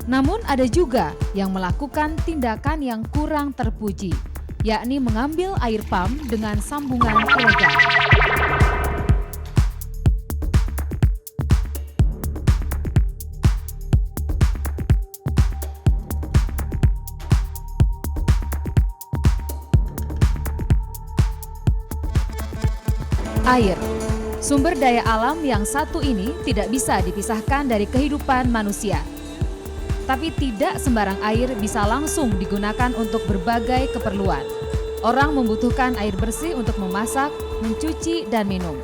Namun ada juga yang melakukan tindakan yang kurang terpuji, yakni mengambil air pam dengan sambungan ilegal. Air, sumber daya alam yang satu ini tidak bisa dipisahkan dari kehidupan manusia. Tapi tidak sembarang air bisa langsung digunakan untuk berbagai keperluan. Orang membutuhkan air bersih untuk memasak, mencuci, dan minum.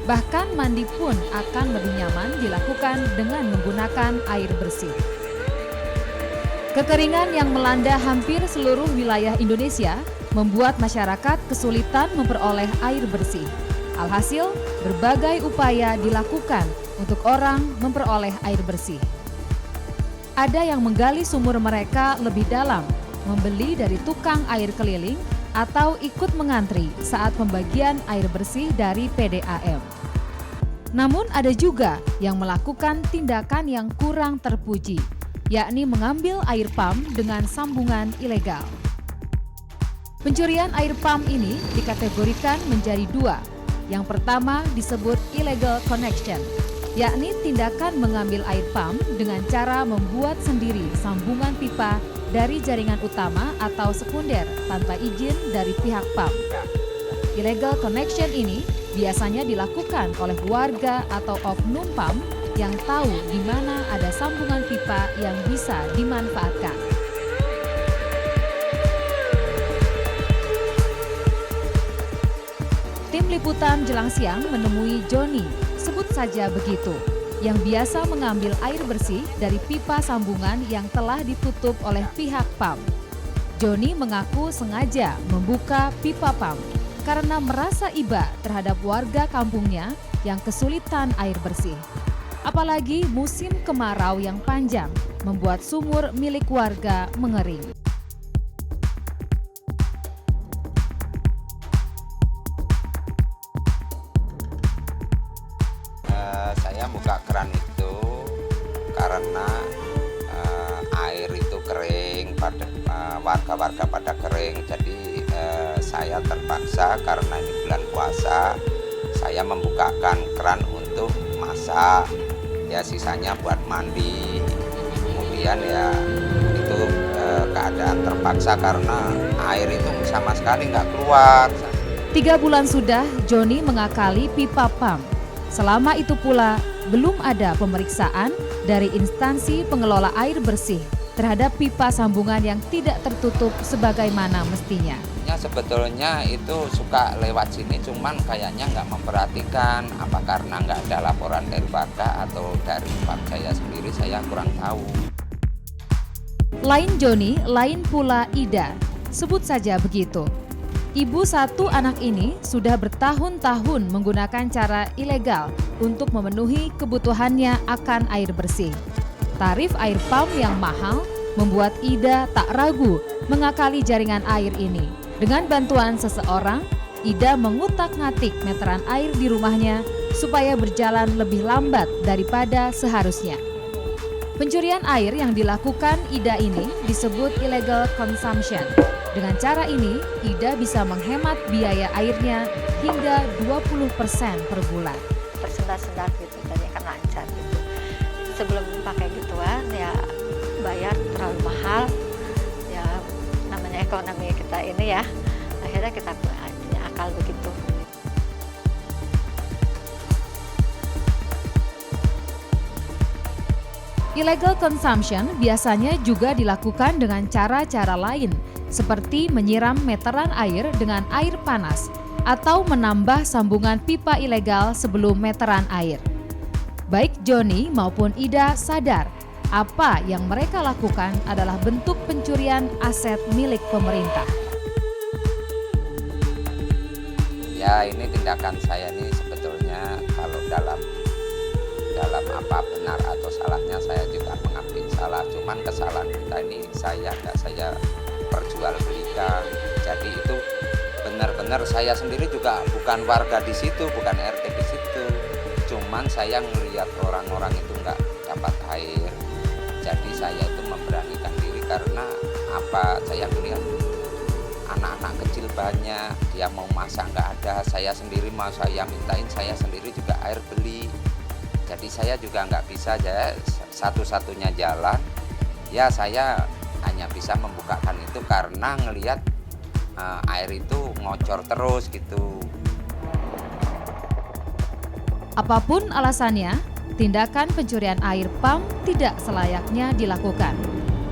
Bahkan mandi pun akan lebih nyaman dilakukan dengan menggunakan air bersih. Kekeringan yang melanda hampir seluruh wilayah Indonesia membuat masyarakat kesulitan memperoleh air bersih. Alhasil, berbagai upaya dilakukan untuk orang memperoleh air bersih. Ada yang menggali sumur mereka lebih dalam, membeli dari tukang air keliling, atau ikut mengantri saat pembagian air bersih dari PDAM. Namun ada juga yang melakukan tindakan yang kurang terpuji, yakni mengambil air pam dengan sambungan ilegal. Pencurian air pam ini dikategorikan menjadi dua. Yang pertama disebut illegal connection, yakni tindakan mengambil air pam dengan cara membuat sendiri sambungan pipa dari jaringan utama atau sekunder tanpa izin dari pihak pam. Illegal connection ini biasanya dilakukan oleh warga atau oknum pam yang tahu di mana ada sambungan pipa yang bisa dimanfaatkan. Tim liputan Jelang Siang menemui Joni, sebut saja begitu, yang biasa mengambil air bersih dari pipa sambungan yang telah ditutup oleh pihak PAM. Joni mengaku sengaja membuka pipa PAM karena merasa iba terhadap warga kampungnya yang kesulitan air bersih. Apalagi musim kemarau yang panjang membuat sumur milik warga mengering. Saya buka keran itu karena air itu kering, warga-warga pada kering. Jadi saya terpaksa karena ini bulan puasa, saya membukakan keran untuk masak. Ya sisanya buat mandi. Kemudian ya itu keadaan terpaksa karena air itu sama sekali nggak keluar. 3 bulan sudah Joni mengakali pipa PAM. Selama itu pula, belum ada pemeriksaan dari instansi pengelola air bersih terhadap pipa sambungan yang tidak tertutup sebagaimana mestinya. Ya sebetulnya itu suka lewat sini, cuman kayaknya nggak memperhatikan, apa karena nggak ada laporan dari warga atau dari Pak saya sendiri, saya kurang tahu. Lain Joni, lain pula Ida, sebut saja begitu. Ibu satu anak ini sudah bertahun-tahun menggunakan cara ilegal untuk memenuhi kebutuhannya akan air bersih. Tarif air pam yang mahal membuat Ida tak ragu mengakali jaringan air ini. Dengan bantuan seseorang, Ida mengutak-ngatik meteran air di rumahnya supaya berjalan lebih lambat daripada seharusnya. Pencurian air yang dilakukan Ida ini disebut illegal consumption. Dengan cara ini, Ida bisa menghemat biaya airnya hingga 20% per bulan. Tersendat-sendat gitu, tadinya kan lancar gitu. Sebelum pakai gituan ya bayar terlalu mahal. Ya namanya ekonomi kita ini ya, akhirnya kita punya akal begitu. Illegal consumption biasanya juga dilakukan dengan cara-cara lain, seperti menyiram meteran air dengan air panas atau menambah sambungan pipa ilegal sebelum meteran air. Baik Joni maupun Ida sadar apa yang mereka lakukan adalah bentuk pencurian aset milik pemerintah. Ya ini tindakan saya ini sebetulnya kalau dalam apa benar atau salahnya saya juga mengakui salah. Cuman kesalahan kita ini saya perjualbelikan. Jadi itu benar-benar saya sendiri juga bukan warga di situ, bukan RT di situ. Cuman saya ngelihat orang-orang itu nggak dapat air. Jadi saya itu karena apa, saya melihat anak-anak kecil banyak, dia mau masak nggak ada, saya sendiri mau saya mintain, saya sendiri juga air beli. Jadi saya juga nggak bisa, ya satu-satunya jalan ya saya hanya bisa membukakan itu karena ngelihat air itu ngocor terus gitu. Apapun alasannya, tindakan pencurian air PAM tidak selayaknya dilakukan.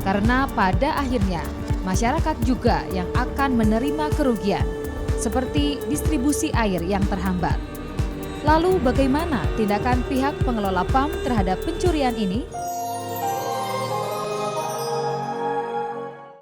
Karena pada akhirnya, masyarakat juga yang akan menerima kerugian, seperti distribusi air yang terhambat. Lalu bagaimana tindakan pihak pengelola PAM terhadap pencurian ini?